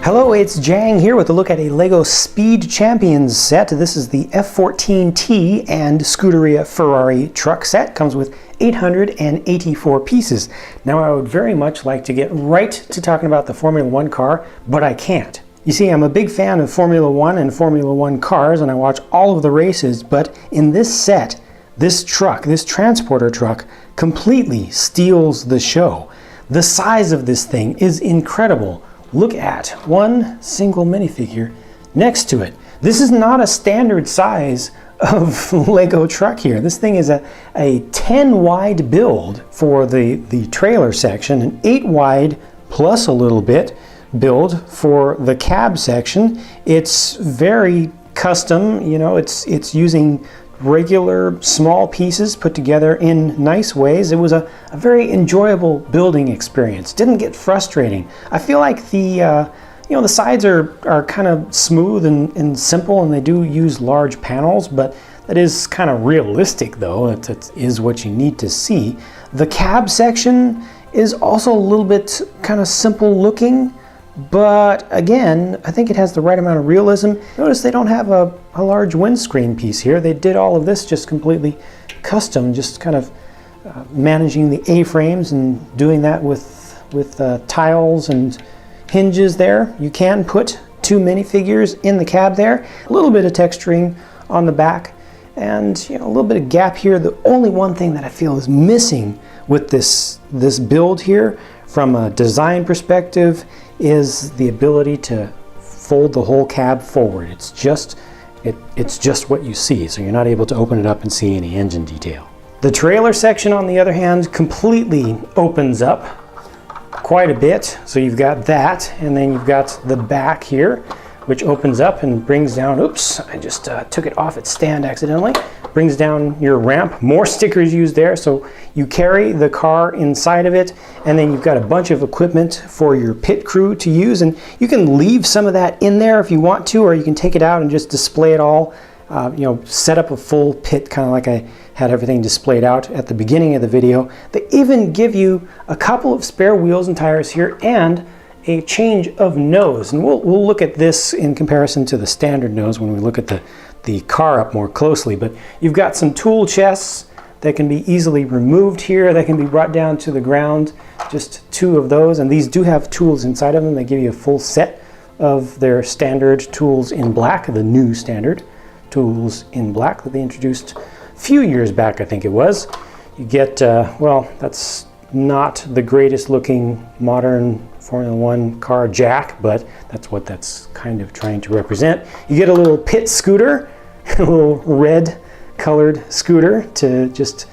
Hello, it's Jang here with a look at a LEGO Speed Champions set. This is the F14 T and Scuderia Ferrari truck set. Comes with 884 pieces. Now I would very much like to get right to talking about the Formula One car, but I can't. You see, I'm a big fan of Formula One and Formula One cars, and I watch all of the races, but in this set, this truck, this transporter truck, completely steals the show. The size of this thing is incredible. Look at one single minifigure next to it. This is not a standard size of LEGO truck here. This thing is a 10 wide build for the trailer section, an 8 wide plus a little bit build for the cab section. It's very custom, you know, it's using regular small pieces put together in nice ways. It was a very enjoyable building experience. Didn't get frustrating. I feel like the the sides are kind of smooth and simple, and they do use large panels, but that is kind of realistic though. It is what you need to see. The cab section is also a little bit kind of simple looking, but again, I think it has the right amount of realism. Notice they don't have a large windscreen piece here. They did all of this just completely custom, just kind of managing the A-frames and doing that with tiles and hinges there. You can put 2 minifigures in the cab there. A little bit of texturing on the back, and a little bit of gap here. The only one thing that I feel is missing with this build here from a design perspective is the ability to fold the whole cab forward. It's just what you see, so you're not able to open it up and see any engine detail. The trailer section, on the other hand, completely opens up quite a bit. So you've got that, and then you've got the back here, which opens up and brings down, oops, I just took it off its stand accidentally, brings down your ramp. More stickers used there, so you carry the car inside of it, and then you've got a bunch of equipment for your pit crew to use, and you can leave some of that in there if you want to, or you can take it out and just display it all, set up a full pit, kind of like I had everything displayed out at the beginning of the video. They even give you a couple of spare wheels and tires here, and a change of nose, and we'll look at this in comparison to the standard nose when we look at the car up more closely. But you've got some tool chests that can be easily removed here, that can be brought down to the ground, just 2 of those, and these do have tools inside of them. They give you a full set of their standard tools in black, the new standard tools in black that they introduced a few years back, I think it was. You get, well, that's not the greatest looking modern Formula One car jack, but that's what that's kind of trying to represent. You get a little pit scooter, a little red colored scooter to just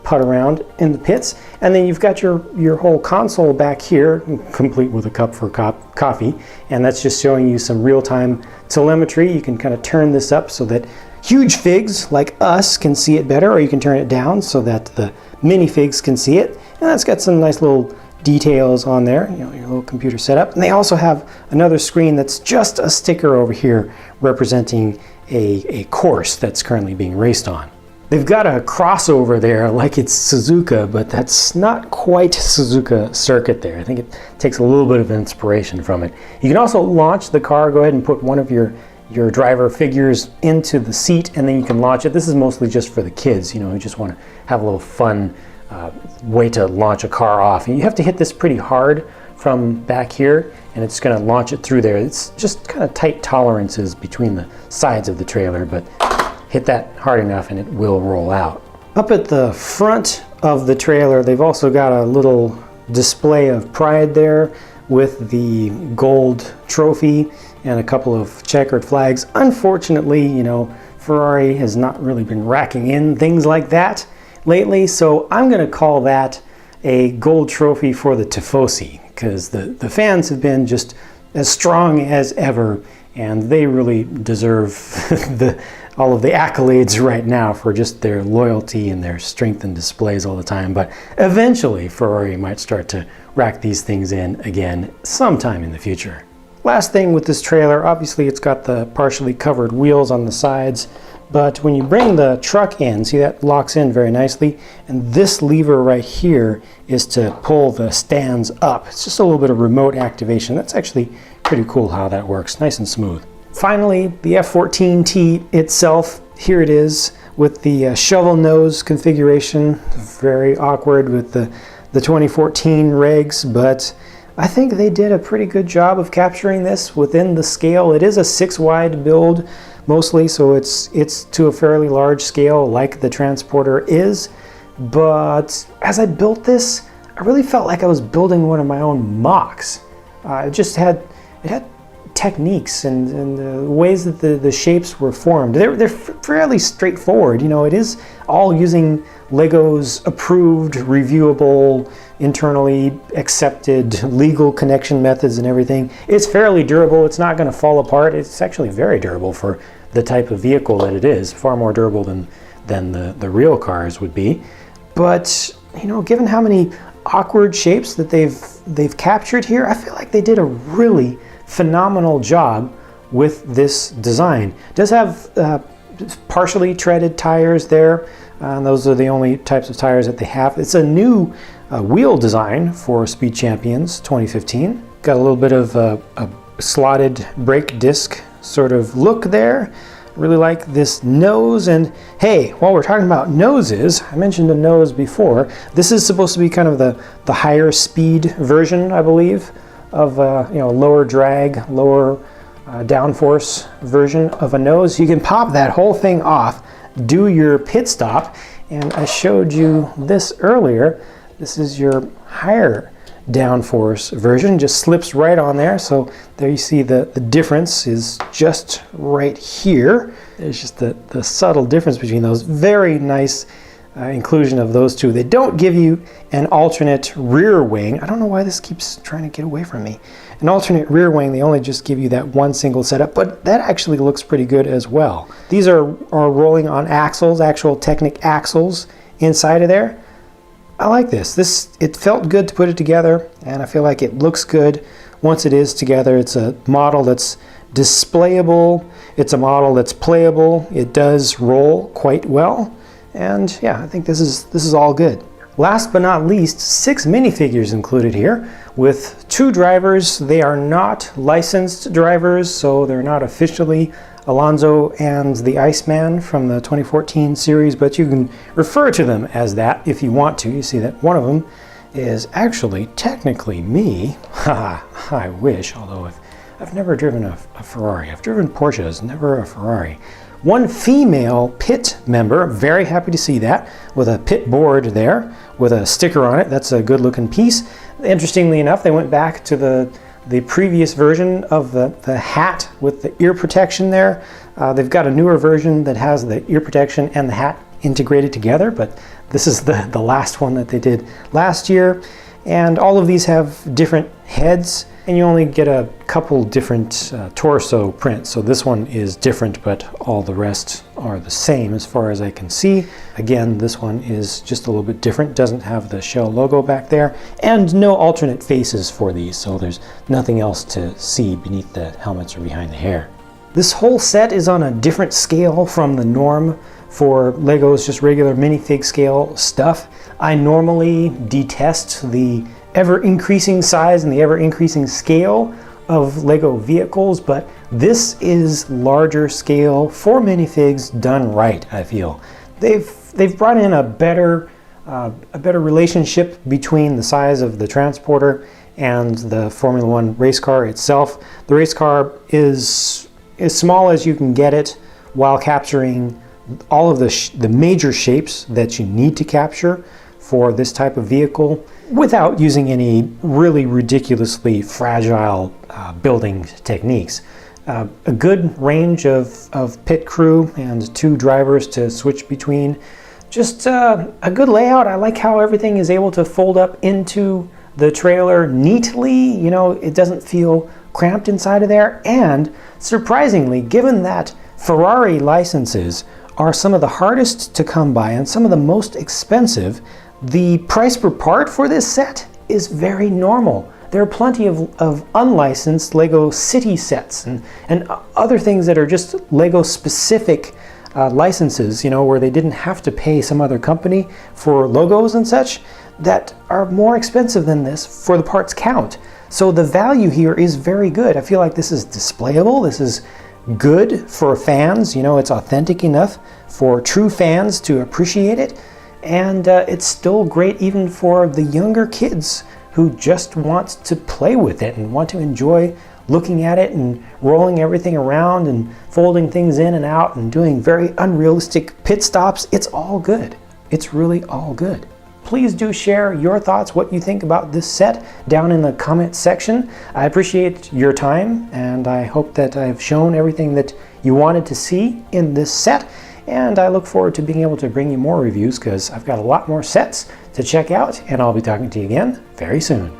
putt around in the pits, and then you've got your whole console back here, complete with a cup for coffee, and that's just showing you some real-time telemetry. You can kind of turn this up so that huge figs like us can see it better, or you can turn it down so that the minifigs can see it, and that's got some nice little details on there, your little computer setup. And they also have another screen that's just a sticker over here representing a course that's currently being raced on. They've got a crossover there like it's Suzuka, but that's not quite Suzuka circuit there. I think it takes a little bit of inspiration from it. You can also launch the car. Go ahead and put one of your driver figures into the seat, and then you can launch it. This is mostly just for the kids, who just want to have a little fun way to launch a car off. And you have to hit this pretty hard from back here, and it's going to launch it through there. It's just kind of tight tolerances between the sides of the trailer, but hit that hard enough and it will roll out. Up at the front of the trailer, they've also got a little display of pride there with the gold trophy and a couple of checkered flags. Unfortunately, Ferrari has not really been racking in things like that lately, so I'm going to call that a gold trophy for the Tifosi, because the fans have been just as strong as ever, and they really deserve all of the accolades right now for just their loyalty and their strength and displays all the time. But eventually Ferrari might start to rack these things in again sometime in the future. Last thing with this trailer, obviously it's got the partially covered wheels on the sides, but when you bring the truck in, see that locks in very nicely, and this lever right here is to pull the stands up. It's just a little bit of remote activation. That's actually pretty cool how that works, nice and smooth. Finally, the F14 T itself, here it is with the shovel nose configuration. Very awkward with the 2014 regs, but I think they did a pretty good job of capturing this within the scale. It is a 6-wide build mostly, so it's to a fairly large scale like the Transporter is. But as I built this, I really felt like I was building one of my own mocks. It had techniques and ways that the shapes were formed. They're fairly straightforward. You know, it is all using Lego's approved, reviewable, internally accepted legal connection methods and everything. It's fairly durable. It's not going to fall apart. It's actually very durable for the type of vehicle that it is. Far more durable than the real cars would be. But, you know, given how many awkward shapes that they've captured here, I feel like they did a really phenomenal job with this design. It does have partially treaded tires there, and those are the only types of tires that they have. It's a new wheel design for Speed Champions 2015. Got a little bit of a slotted brake disc sort of look there. Really like this nose. And hey, while we're talking about noses, I mentioned a nose before. This is supposed to be kind of the higher speed version, I believe, of lower drag, lower downforce version of a nose. You can pop that whole thing off, do your pit stop, and I showed you this earlier. This is your higher downforce version, just slips right on there. So there you see the difference is just right here. There's just the subtle difference between those. Very nice inclusion of those two. They don't give you an alternate rear wing. I don't know why this keeps trying to get away from me. An alternate rear wing, they only just give you that one single setup, but that actually looks pretty good as well. These are rolling on axles, actual Technic axles inside of there. I like this. It felt good to put it together, and I feel like it looks good once it is together. It's a model that's displayable. It's a model that's playable. It does roll quite well. And yeah, I think this is all good. Last but not least, 6 minifigures included here with 2 drivers. They are not licensed drivers, so they're not officially Alonso and the Iceman from the 2014 series, but you can refer to them as that if you want to. You see that one of them is actually technically me. Haha, I wish, although I've never driven a Ferrari. I've driven Porsches, never a Ferrari. One female pit member, very happy to see that, with a pit board there with a sticker on it. That's a good looking piece. Interestingly enough, they went back to the previous version of the hat with the ear protection there. They've got a newer version that has the ear protection and the hat integrated together, but this is the last one that they did last year. And all of these have different heads, and you only get a couple different torso prints. So this one is different, but all the rest are the same as far as I can see. Again, this one is just a little bit different, doesn't have the Shell logo back there, and no alternate faces for these, so there's nothing else to see beneath the helmets or behind the hair. This whole set is on a different scale from the norm for Lego's just regular minifig scale stuff. I normally detest the ever-increasing size and the ever-increasing scale of Lego vehicles, but this is larger scale for minifigs done right, I feel. They've brought in a better relationship between the size of the Transporter and the Formula One race car itself. The race car is as small as you can get it while capturing all of the major shapes that you need to capture for this type of vehicle without using any really ridiculously fragile building techniques. A good range of pit crew and 2 drivers to switch between. Just a good layout. I like how everything is able to fold up into the trailer neatly. You know, it doesn't feel cramped inside of there. And surprisingly, given that Ferrari licenses are some of the hardest to come by and some of the most expensive, the price per part for this set is very normal. There are plenty of unlicensed Lego City sets and other things that are just Lego specific licenses, you know, where they didn't have to pay some other company for logos and such. that are more expensive than this for the parts count. So the value here is very good. I feel like this is displayable. This is good for fans. You know, it's authentic enough for true fans to appreciate it. And it's still great even for the younger kids who just want to play with it and want to enjoy looking at it and rolling everything around and folding things in and out and doing very unrealistic pit stops. It's all good. It's really all good. Please do share your thoughts, what you think about this set, down in the comment section. I appreciate your time, and I hope that I've shown everything that you wanted to see in this set. And I look forward to being able to bring you more reviews, because I've got a lot more sets to check out, and I'll be talking to you again very soon.